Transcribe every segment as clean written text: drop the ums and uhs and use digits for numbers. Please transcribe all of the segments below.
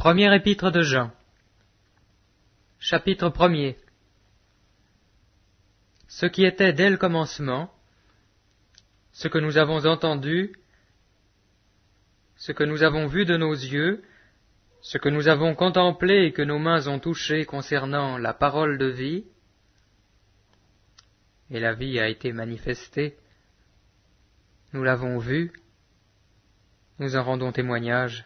Première épître de Jean. Chapitre 1er. Ce qui était dès le commencement, ce que nous avons entendu, ce que nous avons vu de nos yeux, ce que nous avons contemplé et que nos mains ont touché concernant la parole de vie, et la vie a été manifestée, nous l'avons vue, nous en rendons témoignage,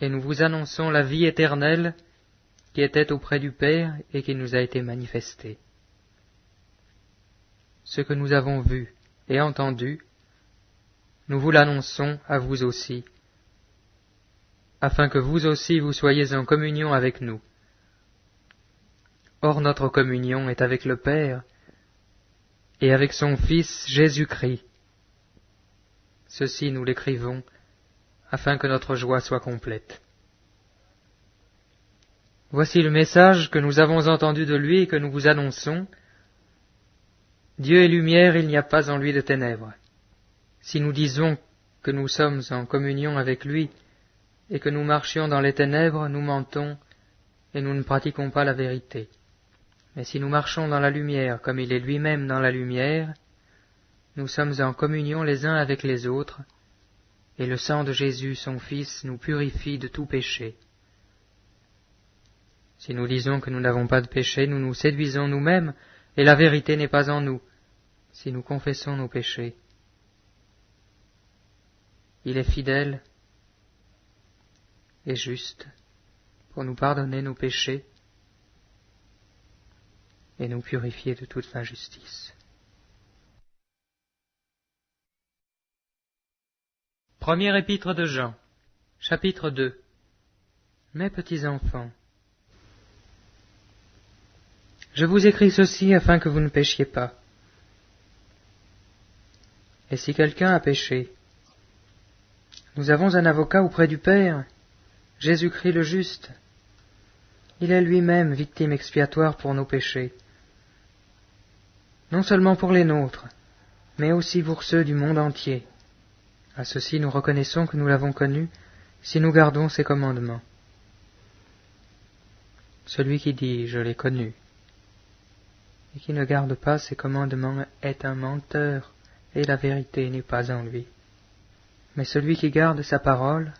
et nous vous annonçons la vie éternelle qui était auprès du Père et qui nous a été manifestée. Ce que nous avons vu et entendu, nous vous l'annonçons à vous aussi, afin que vous aussi vous soyez en communion avec nous. Or notre communion est avec le Père et avec son Fils Jésus-Christ. Ceci nous l'écrivons, afin que notre joie soit complète. Voici le message que nous avons entendu de lui et que nous vous annonçons. Dieu est lumière, il n'y a pas en lui de ténèbres. Si nous disons que nous sommes en communion avec lui et que nous marchions dans les ténèbres, nous mentons et nous ne pratiquons pas la vérité. Mais si nous marchons dans la lumière comme il est lui-même dans la lumière, nous sommes en communion les uns avec les autres, et le sang de Jésus, son Fils, nous purifie de tout péché. Si nous disons que nous n'avons pas de péché, nous nous séduisons nous-mêmes, et la vérité n'est pas en nous, si nous confessons nos péchés. Il est fidèle et juste pour nous pardonner nos péchés et nous purifier de toute injustice. Première épître de Jean, chapitre 2. Mes petits enfants, je vous écris ceci afin que vous ne péchiez pas. Et si quelqu'un a péché, nous avons un avocat auprès du Père, Jésus-Christ le juste. Il est lui-même victime expiatoire pour nos péchés, non seulement pour les nôtres, mais aussi pour ceux du monde entier. À ceci nous reconnaissons que nous l'avons connu, si nous gardons ses commandements. Celui qui dit « je l'ai connu » et qui ne garde pas ses commandements est un menteur, et la vérité n'est pas en lui. Mais celui qui garde sa parole,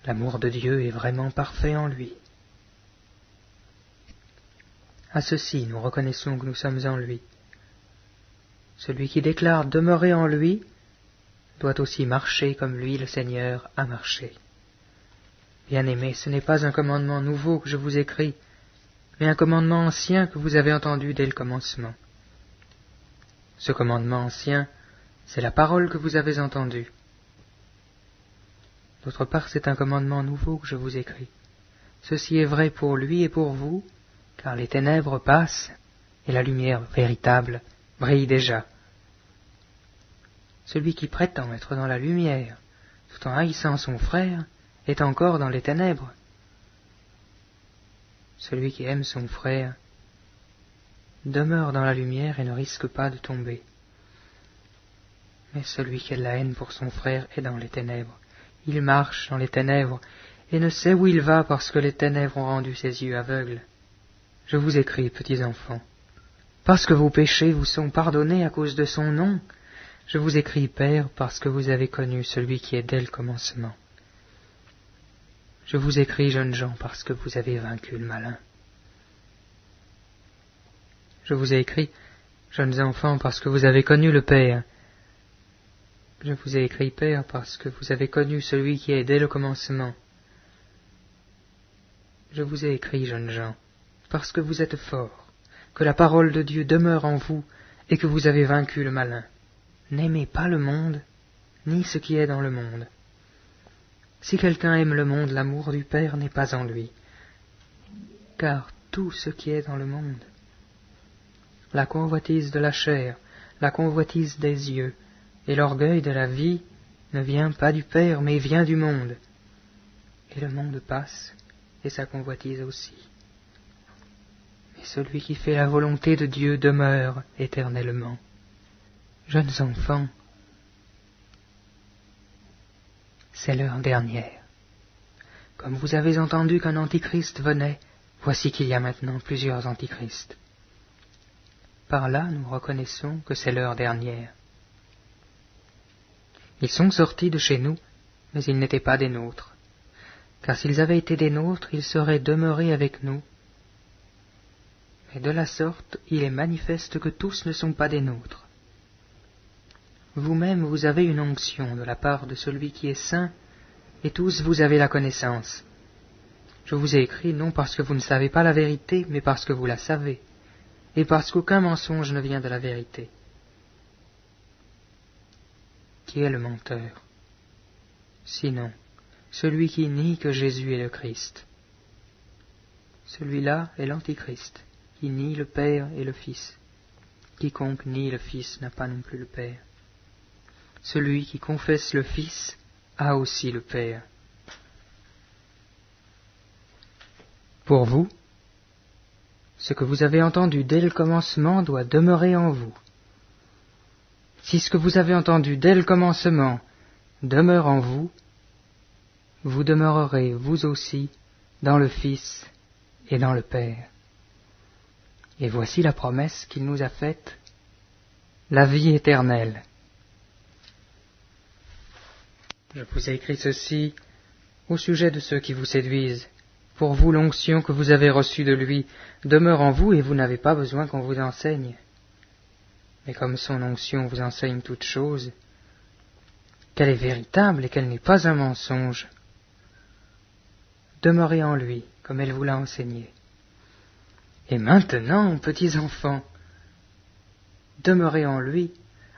l'amour de Dieu est vraiment parfait en lui. À ceci nous reconnaissons que nous sommes en lui. Celui qui déclare demeurer en lui doit aussi marcher comme lui, le Seigneur, a marché. Bien-aimés, ce n'est pas un commandement nouveau que je vous écris, mais un commandement ancien que vous avez entendu dès le commencement. Ce commandement ancien, c'est la parole que vous avez entendue. D'autre part, c'est un commandement nouveau que je vous écris. Ceci est vrai pour lui et pour vous, car les ténèbres passent et la lumière véritable brille déjà. Celui qui prétend être dans la lumière, tout en haïssant son frère, est encore dans les ténèbres. Celui qui aime son frère demeure dans la lumière et ne risque pas de tomber. Mais celui qui a de la haine pour son frère est dans les ténèbres. Il marche dans les ténèbres et ne sait où il va parce que les ténèbres ont rendu ses yeux aveugles. Je vous écris, petits enfants, parce que vos péchés vous sont pardonnés à cause de son nom. Je vous écris, Père, parce que vous avez connu celui qui est dès le commencement. Je vous écris, jeunes gens, parce que vous avez vaincu le malin. Je vous ai écrit, jeunes enfants, parce que vous avez connu le Père. Je vous ai écrit, Père, parce que vous avez connu celui qui est dès le commencement. Je vous ai écrit, jeunes gens, parce que vous êtes forts, que la parole de Dieu demeure en vous et que vous avez vaincu le malin. N'aimez pas le monde, ni ce qui est dans le monde. Si quelqu'un aime le monde, l'amour du Père n'est pas en lui. Car tout ce qui est dans le monde, la convoitise de la chair, la convoitise des yeux, et l'orgueil de la vie ne vient pas du Père, mais vient du monde. Et le monde passe, et sa convoitise aussi. Mais celui qui fait la volonté de Dieu demeure éternellement. Jeunes enfants, c'est l'heure dernière. Comme vous avez entendu qu'un antichrist venait, voici qu'il y a maintenant plusieurs antichrists. Par là, nous reconnaissons que c'est l'heure dernière. Ils sont sortis de chez nous, mais ils n'étaient pas des nôtres. Car s'ils avaient été des nôtres, ils seraient demeurés avec nous. Mais de la sorte, il est manifeste que tous ne sont pas des nôtres. Vous-même, vous avez une onction de la part de celui qui est saint, et tous vous avez la connaissance. Je vous ai écrit non parce que vous ne savez pas la vérité, mais parce que vous la savez, et parce qu'aucun mensonge ne vient de la vérité. Qui est le menteur? Sinon, celui qui nie que Jésus est le Christ. Celui-là est l'Antichrist, qui nie le Père et le Fils. Quiconque nie le Fils n'a pas non plus le Père. Celui qui confesse le Fils a aussi le Père. Pour vous, ce que vous avez entendu dès le commencement doit demeurer en vous. Si ce que vous avez entendu dès le commencement demeure en vous, vous demeurerez vous aussi dans le Fils et dans le Père. Et voici la promesse qu'il nous a faite, la vie éternelle. Je vous ai écrit ceci au sujet de ceux qui vous séduisent. Pour vous, l'onction que vous avez reçue de lui demeure en vous et vous n'avez pas besoin qu'on vous enseigne. Mais comme son onction vous enseigne toutes choses, qu'elle est véritable et qu'elle n'est pas un mensonge, demeurez en lui comme elle vous l'a enseigné. Et maintenant, petits enfants, demeurez en lui,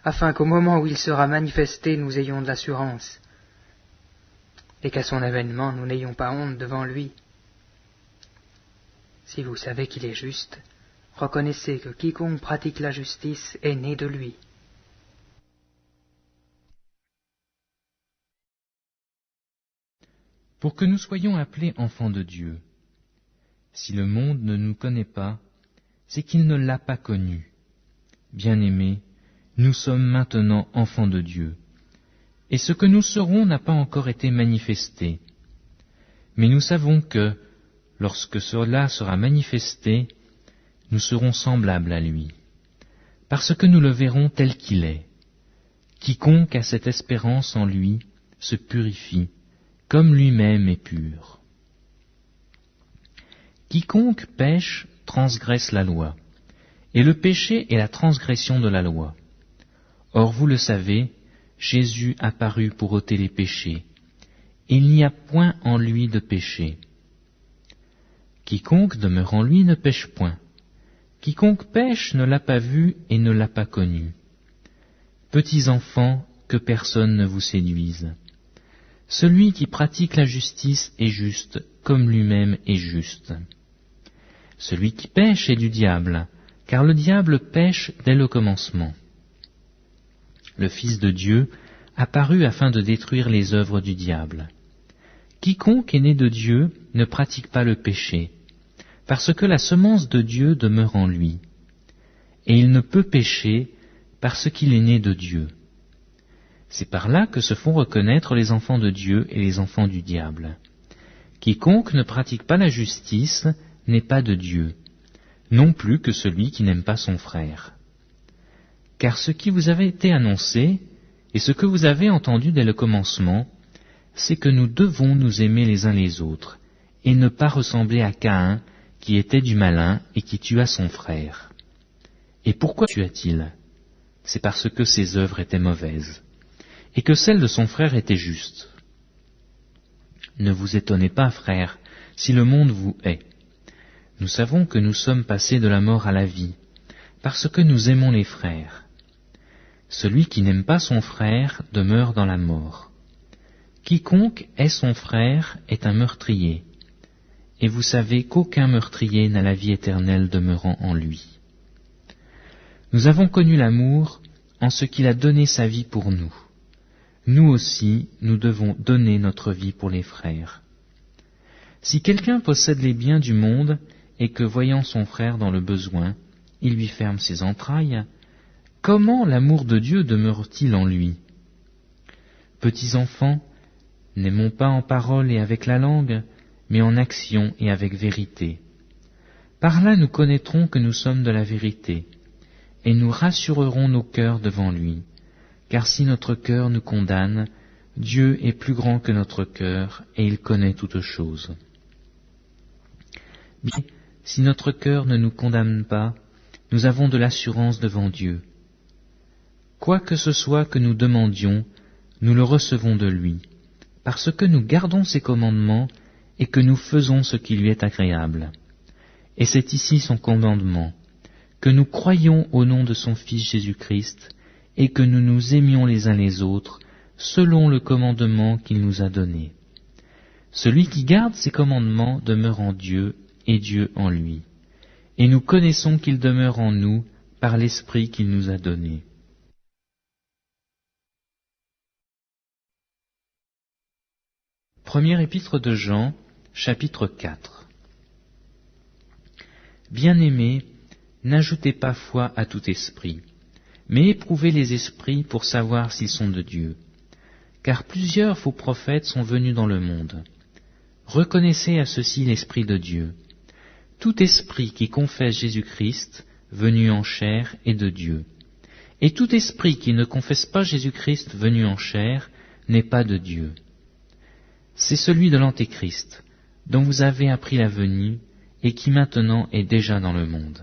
afin qu'au moment où il sera manifesté, nous ayons de l'assurance, et qu'à son avènement, nous n'ayons pas honte devant lui. Si vous savez qu'il est juste, reconnaissez que quiconque pratique la justice est né de lui. Pour que nous soyons appelés enfants de Dieu. Si le monde ne nous connaît pas, c'est qu'il ne l'a pas connu. Bien-aimés, nous sommes maintenant enfants de Dieu, et ce que nous serons n'a pas encore été manifesté. Mais nous savons que, lorsque cela sera manifesté, nous serons semblables à lui, parce que nous le verrons tel qu'il est. Quiconque a cette espérance en lui se purifie, comme lui-même est pur. Quiconque pêche transgresse la loi, et le péché est la transgression de la loi. Or vous le savez, Jésus apparut pour ôter les péchés. Il n'y a point en lui de péché. Quiconque demeure en lui ne pêche point. Quiconque pêche ne l'a pas vu et ne l'a pas connu. Petits enfants, que personne ne vous séduise. Celui qui pratique la justice est juste, comme lui-même est juste. Celui qui pêche est du diable, car le diable pêche dès le commencement. Le Fils de Dieu apparut afin de détruire les œuvres du diable. Quiconque est né de Dieu ne pratique pas le péché, parce que la semence de Dieu demeure en lui, et il ne peut pécher parce qu'il est né de Dieu. C'est par là que se font reconnaître les enfants de Dieu et les enfants du diable. Quiconque ne pratique pas la justice n'est pas de Dieu, non plus que celui qui n'aime pas son frère. Car ce qui vous avait été annoncé, et ce que vous avez entendu dès le commencement, c'est que nous devons nous aimer les uns les autres, et ne pas ressembler à Caïn, qui était du malin et qui tua son frère. Et pourquoi tua-t-il? C'est parce que ses œuvres étaient mauvaises, et que celles de son frère étaient justes. Ne vous étonnez pas, frères, si le monde vous hait. Nous savons que nous sommes passés de la mort à la vie, parce que nous aimons les frères. Celui qui n'aime pas son frère demeure dans la mort. Quiconque est son frère est un meurtrier, et vous savez qu'aucun meurtrier n'a la vie éternelle demeurant en lui. Nous avons connu l'amour en ce qu'il a donné sa vie pour nous. Nous aussi, nous devons donner notre vie pour les frères. Si quelqu'un possède les biens du monde et que, voyant son frère dans le besoin, il lui ferme ses entrailles, comment l'amour de Dieu demeure-t-il en lui? Petits enfants, N'aimons pas en parole et avec la langue, mais en action et avec vérité. Par là nous connaîtrons que nous sommes de la vérité, et nous rassurerons nos cœurs devant lui. Car si notre cœur nous condamne, Dieu est plus grand que notre cœur, et il connaît toutes choses. Bien, si notre cœur ne nous condamne pas, nous avons de l'assurance devant Dieu. Quoi que ce soit que nous demandions, nous le recevons de lui, parce que nous gardons ses commandements et que nous faisons ce qui lui est agréable. Et c'est ici son commandement, que nous croyions au nom de son Fils Jésus-Christ et que nous nous aimions les uns les autres selon le commandement qu'il nous a donné. Celui qui garde ses commandements demeure en Dieu et Dieu en lui. Et nous connaissons qu'il demeure en nous par l'Esprit qu'il nous a donné. Première épître de Jean, chapitre 4. Bien-aimés, n'ajoutez pas foi à tout esprit, mais éprouvez les esprits pour savoir s'ils sont de Dieu. Car plusieurs faux prophètes sont venus dans le monde. Reconnaissez à ceci l'Esprit de Dieu. Tout esprit qui confesse Jésus-Christ, venu en chair, est de Dieu. Et tout esprit qui ne confesse pas Jésus-Christ venu en chair n'est pas de Dieu. C'est celui de l'Antéchrist, dont vous avez appris la venue, et qui maintenant est déjà dans le monde.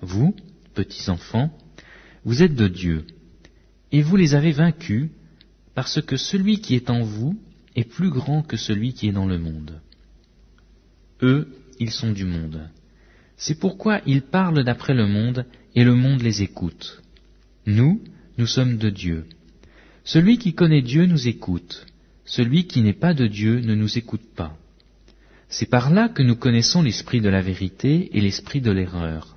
Vous, petits enfants, vous êtes de Dieu, et vous les avez vaincus, parce que celui qui est en vous est plus grand que celui qui est dans le monde. Eux, ils sont du monde. C'est pourquoi ils parlent d'après le monde, et le monde les écoute. Nous sommes de Dieu. Celui qui connaît Dieu nous écoute. Celui qui n'est pas de Dieu ne nous écoute pas. C'est par là que nous connaissons l'esprit de la vérité et l'esprit de l'erreur.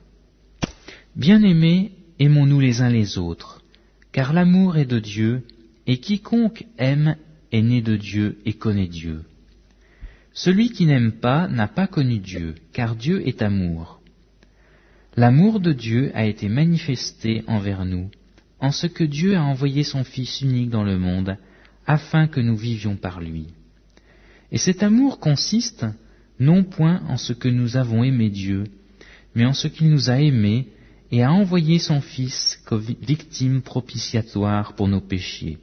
Bien-aimés, aimons-nous les uns les autres, car l'amour est de Dieu, et quiconque aime est né de Dieu et connaît Dieu. Celui qui n'aime pas n'a pas connu Dieu, car Dieu est amour. L'amour de Dieu a été manifesté envers nous, en ce que Dieu a envoyé son Fils unique dans le monde, afin que nous vivions par lui. Et cet amour consiste non point en ce que nous avons aimé Dieu, mais en ce qu'il nous a aimés et a envoyé son Fils comme victime propitiatoire pour nos péchés.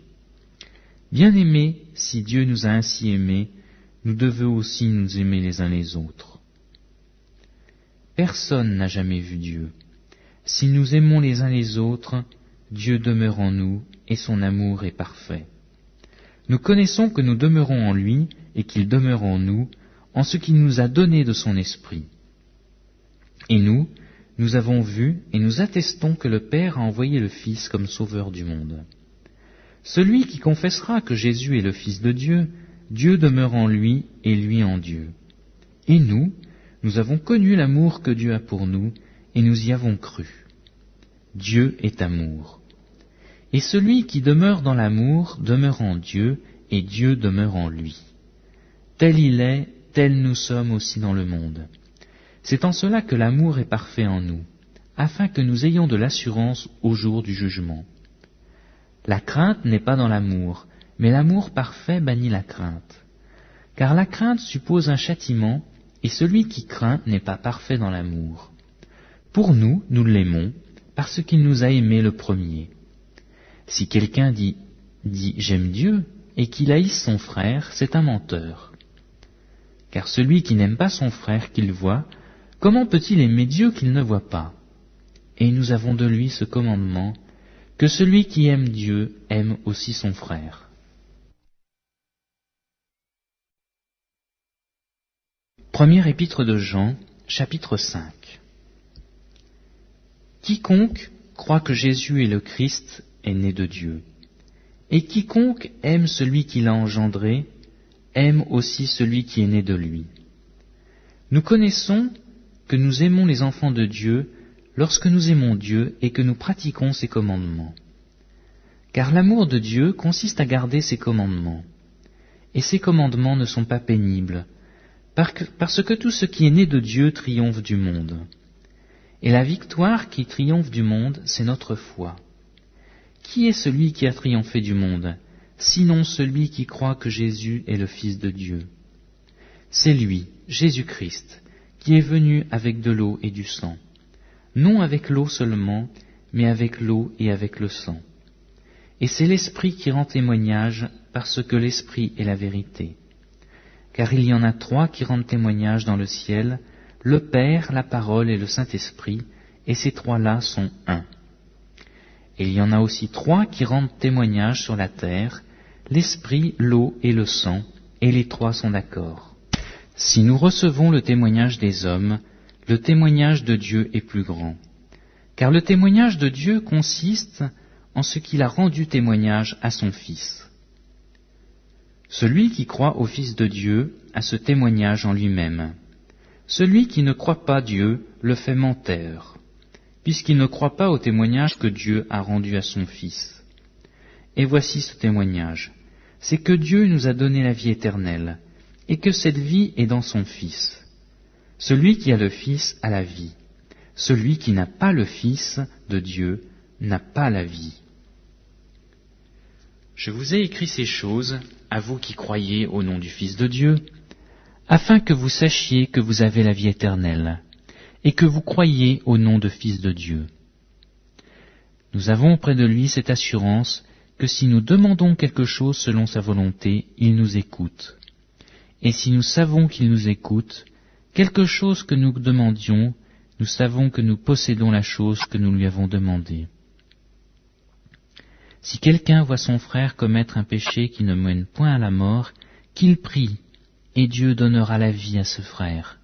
Bien-aimés, si Dieu nous a ainsi aimés, nous devons aussi nous aimer les uns les autres. Personne n'a jamais vu Dieu. Si nous aimons les uns les autres, Dieu demeure en nous et son amour est parfait. Nous connaissons que nous demeurons en lui et qu'il demeure en nous, en ce qu'il nous a donné de son esprit. Et nous avons vu et nous attestons que le Père a envoyé le Fils comme sauveur du monde. Celui qui confessera que Jésus est le Fils de Dieu, Dieu demeure en lui et lui en Dieu. Et nous avons connu l'amour que Dieu a pour nous et nous y avons cru. Dieu est amour. Et celui qui demeure dans l'amour demeure en Dieu, et Dieu demeure en lui. Tel il est, tel nous sommes aussi dans le monde. C'est en cela que l'amour est parfait en nous, afin que nous ayons de l'assurance au jour du jugement. La crainte n'est pas dans l'amour, mais l'amour parfait bannit la crainte. Car la crainte suppose un châtiment, et celui qui craint n'est pas parfait dans l'amour. Pour nous l'aimons, parce qu'il nous a aimés le premier. Si quelqu'un dit « j'aime Dieu » et qu'il haïsse son frère, c'est un menteur. Car celui qui n'aime pas son frère qu'il voit, comment peut-il aimer Dieu qu'il ne voit pas? Et nous avons de lui ce commandement, que celui qui aime Dieu aime aussi son frère. Première épître de Jean, chapitre 5. Quiconque croit que Jésus est le Christ est né de Dieu. Et quiconque aime celui qui l'a engendré, aime aussi celui qui est né de lui. Nous connaissons que nous aimons les enfants de Dieu lorsque nous aimons Dieu et que nous pratiquons ses commandements. Car l'amour de Dieu consiste à garder ses commandements. Et ses commandements ne sont pas pénibles, parce que tout ce qui est né de Dieu triomphe du monde. Et la victoire qui triomphe du monde, c'est notre foi. Qui est celui qui a triomphé du monde? sinon celui qui croit que Jésus est le Fils de Dieu. C'est lui, Jésus-Christ, qui est venu avec de l'eau et du sang, non avec l'eau seulement, mais avec l'eau et avec le sang. Et c'est l'Esprit qui rend témoignage, parce que l'Esprit est la vérité. Car il y en a 3 qui rendent témoignage dans le ciel, le Père, la Parole et le Saint-Esprit, et ces 3-là sont un. Et il y en a aussi 3 qui rendent témoignage sur la terre, l'Esprit, l'eau et le sang, et les 3 sont d'accord. Si nous recevons le témoignage des hommes, le témoignage de Dieu est plus grand. Car le témoignage de Dieu consiste en ce qu'il a rendu témoignage à son Fils. Celui qui croit au Fils de Dieu a ce témoignage en lui-même. Celui qui ne croit pas Dieu le fait menteur, puisqu'il ne croit pas au témoignage que Dieu a rendu à son Fils. Et voici ce témoignage, c'est que Dieu nous a donné la vie éternelle, et que cette vie est dans son Fils. Celui qui a le Fils a la vie. Celui qui n'a pas le Fils de Dieu n'a pas la vie. Je vous ai écrit ces choses, à vous qui croyez au nom du Fils de Dieu, afin que vous sachiez que vous avez la vie éternelle, et que vous croyez au nom de Fils de Dieu. Nous avons auprès de lui cette assurance que si nous demandons quelque chose selon sa volonté, il nous écoute. Et si nous savons qu'il nous écoute, quelque chose que nous demandions, nous savons que nous possédons la chose que nous lui avons demandée. Si quelqu'un voit son frère commettre un péché qui ne mène point à la mort, qu'il prie, et Dieu donnera la vie à ce frère,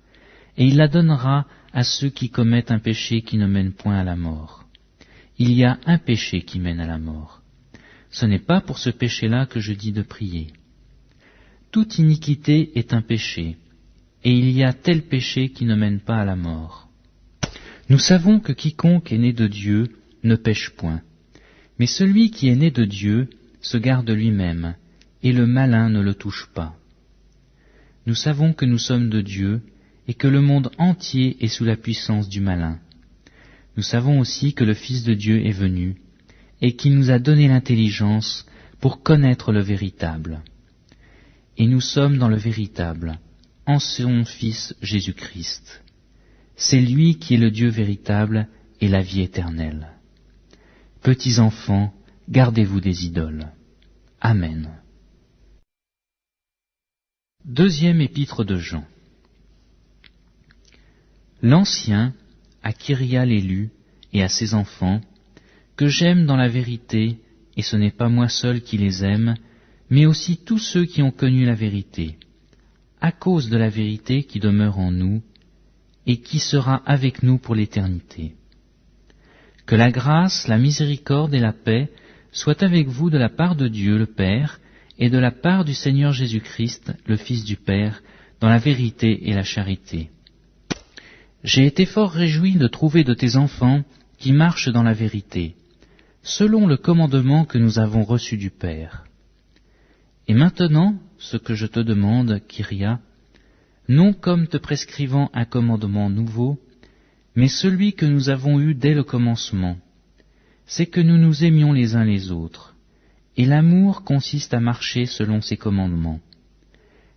et il la donnera à ceux qui commettent un péché qui ne mène point à la mort. Il y a un péché qui mène à la mort. Ce n'est pas pour ce péché-là que je dis de prier. Toute iniquité est un péché, et il y a tel péché qui ne mène pas à la mort. Nous savons que quiconque est né de Dieu ne pêche point, mais celui qui est né de Dieu se garde lui-même, et le malin ne le touche pas. Nous savons que nous sommes de Dieu, et que le monde entier est sous la puissance du malin. Nous savons aussi que le Fils de Dieu est venu, et qu'il nous a donné l'intelligence pour connaître le véritable. Et nous sommes dans le véritable, en son Fils Jésus-Christ. C'est lui qui est le Dieu véritable et la vie éternelle. Petits enfants, gardez-vous des idoles. Amen. Deuxième épître de Jean. L'Ancien, à Kyria l'élu et à ses enfants, que j'aime dans la vérité, et ce n'est pas moi seul qui les aime, mais aussi tous ceux qui ont connu la vérité, à cause de la vérité qui demeure en nous, et qui sera avec nous pour l'éternité. Que la grâce, la miséricorde et la paix soient avec vous de la part de Dieu le Père, et de la part du Seigneur Jésus-Christ, le Fils du Père, dans la vérité et la charité. J'ai été fort réjoui de trouver de tes enfants qui marchent dans la vérité, selon le commandement que nous avons reçu du Père. Et maintenant, ce que je te demande, Kyria, non comme te prescrivant un commandement nouveau, mais celui que nous avons eu dès le commencement, c'est que nous nous aimions les uns les autres, et l'amour consiste à marcher selon ses commandements.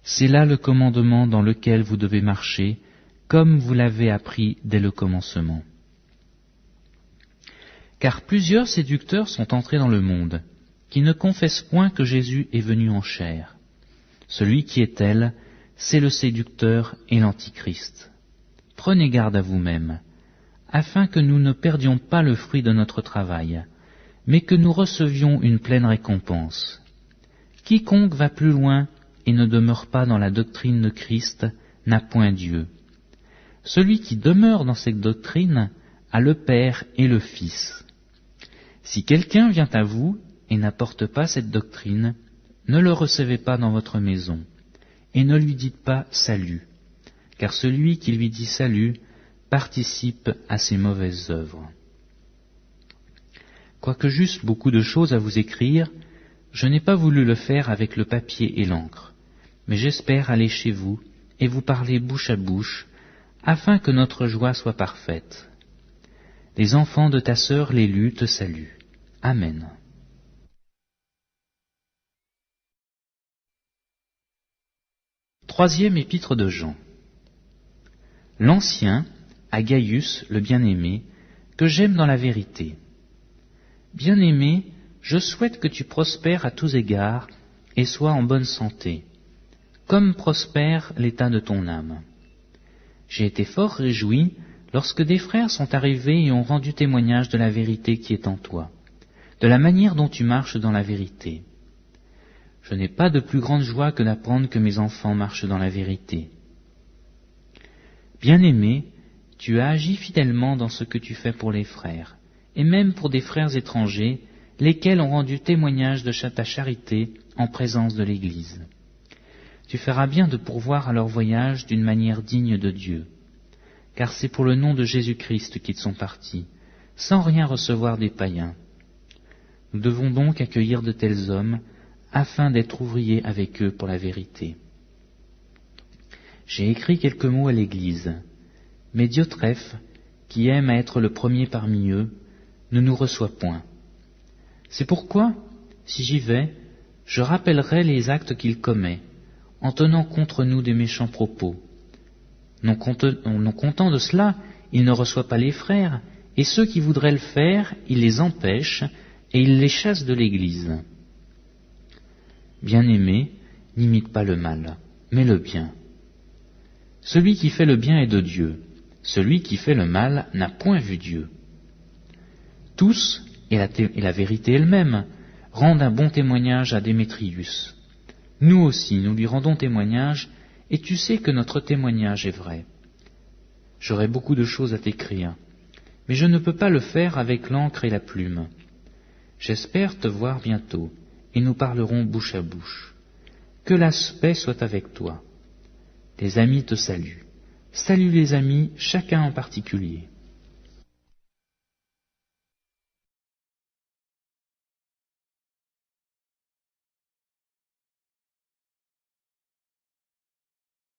C'est là le commandement dans lequel vous devez marcher, comme vous l'avez appris dès le commencement. Car plusieurs séducteurs sont entrés dans le monde, qui ne confessent point que Jésus est venu en chair. Celui qui est tel, c'est le séducteur et l'antichrist. Prenez garde à vous-même, afin que nous ne perdions pas le fruit de notre travail, mais que nous recevions une pleine récompense. Quiconque va plus loin et ne demeure pas dans la doctrine de Christ n'a point Dieu. Celui qui demeure dans cette doctrine a le Père et le Fils. Si quelqu'un vient à vous et n'apporte pas cette doctrine, ne le recevez pas dans votre maison, et ne lui dites pas salut, car celui qui lui dit salut participe à ses mauvaises œuvres. Quoique j'eusse beaucoup de choses à vous écrire, je n'ai pas voulu le faire avec le papier et l'encre, mais j'espère aller chez vous et vous parler bouche à bouche, afin que notre joie soit parfaite. Les enfants de ta sœur l'élue te saluent. Amen. Troisième épître de Jean. L'Ancien, à Gaius, le bien-aimé, que j'aime dans la vérité. Bien-aimé, je souhaite que tu prospères à tous égards et sois en bonne santé, comme prospère l'état de ton âme. J'ai été fort réjoui lorsque des frères sont arrivés et ont rendu témoignage de la vérité qui est en toi, de la manière dont tu marches dans la vérité. Je n'ai pas de plus grande joie que d'apprendre que mes enfants marchent dans la vérité. Bien-aimé, tu as agi fidèlement dans ce que tu fais pour les frères, et même pour des frères étrangers, lesquels ont rendu témoignage de ta charité en présence de l'Église. Tu feras bien de pourvoir à leur voyage d'une manière digne de Dieu, car c'est pour le nom de Jésus-Christ qu'ils sont partis, sans rien recevoir des païens. Nous devons donc accueillir de tels hommes, afin d'être ouvriers avec eux pour la vérité. J'ai écrit quelques mots à l'Église, mais Diotrephe, qui aime à être le premier parmi eux, ne nous reçoit point. C'est pourquoi, si j'y vais, je rappellerai les actes qu'il commet, en tenant contre nous des méchants propos. Non content de cela, il ne reçoit pas les frères, et ceux qui voudraient le faire, il les empêche, et il les chasse de l'Église. Bien-aimé, n'imite pas le mal, mais le bien. Celui qui fait le bien est de Dieu, celui qui fait le mal n'a point vu Dieu. Tous, et la vérité elle-même, rendent un bon témoignage à Démétrius. Nous aussi, nous lui rendons témoignage, et tu sais que notre témoignage est vrai. J'aurais beaucoup de choses à t'écrire, mais je ne peux pas le faire avec l'encre et la plume. J'espère te voir bientôt, et nous parlerons bouche à bouche. Que la paix soit avec toi. Tes amis te saluent. Salue les amis, chacun en particulier.